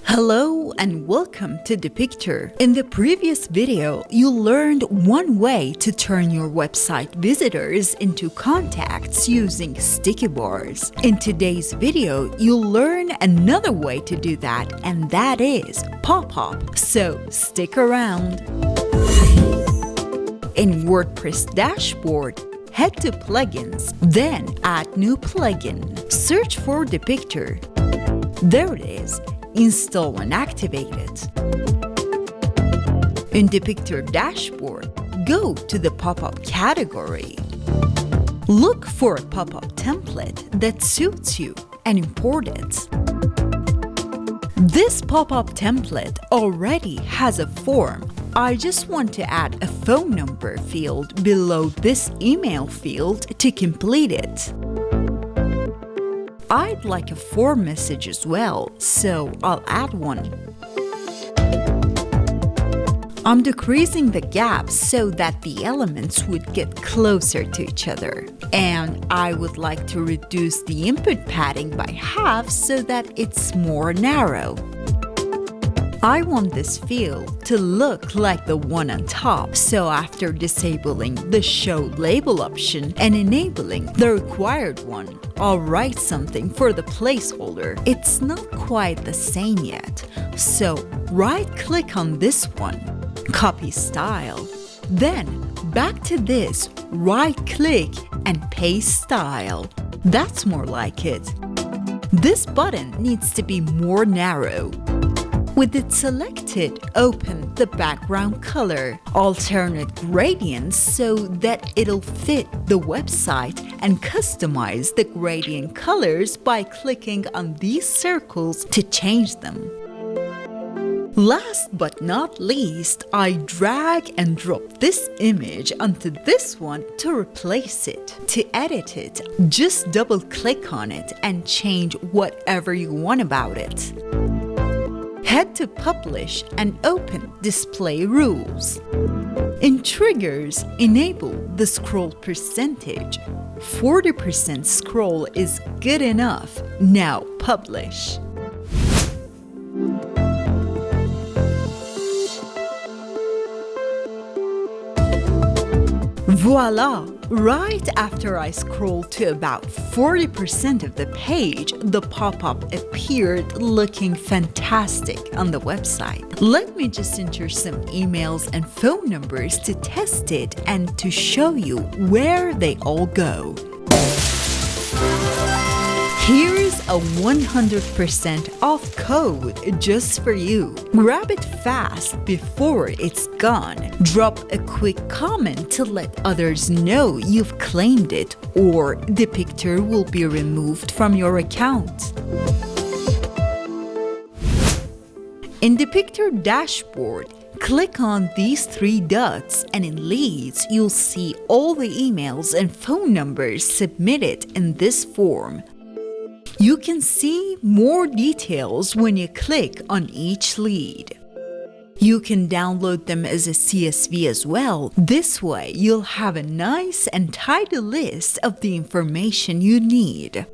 Hello and welcome to Depicter. In the previous video, you learned one way to turn your website visitors into contacts using sticky bars. In today's video, you'll learn another way to do that, and that is Popup. So stick around. In WordPress dashboard, head to Plugins, then add New Plugin. Search for Depicter. There it is. Install and activate it. In Depicter dashboard, go to the Popup category. Look for a Popup template that suits you and import it. This Popup template already has a form. I just want to add a phone number field below this email field to complete it. I'd like a form message as well, so I'll add one. I'm decreasing the gaps so that the elements would get closer to each other. And I would like to reduce the input padding by half so that it's more narrow. I want this field to look like the one on top, so after disabling the Show Label option and enabling the required one, I'll write something for the placeholder. It's not quite the same yet, so right-click on this one, copy style. Then back to this, right-click and paste style. That's more like it. This button needs to be more narrow. With it selected, open the background color, alternate gradients so that it'll fit the website, and customize the gradient colors by clicking on these circles to change them. Last but not least, I drag and drop this image onto this one to replace it. To edit it, just double-click on it and change whatever you want about it. Head to Publish and open Display Rules. In Triggers, enable the scroll percentage. 40% scroll is good enough. Now publish. Voila! Right after I scrolled to about 40% of the page, the pop-up appeared looking fantastic on the website. Let me just enter some emails and phone numbers to test it and to show you where they all go. Here's a 100% off code just for you. Grab it fast before it's gone. Drop a quick comment to let others know you've claimed it, or Depicter will be removed from your account. In Depicter dashboard, click on these three dots, and in Leads, you'll see all the emails and phone numbers submitted in this form. You can see more details when you click on each lead. You can download them as a CSV as well. This way, you'll have a nice and tidy list of the information you need.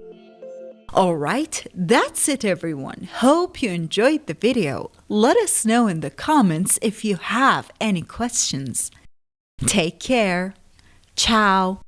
Alright, that's it everyone. Hope you enjoyed the video. Let us know in the comments if you have any questions. Take care. Ciao.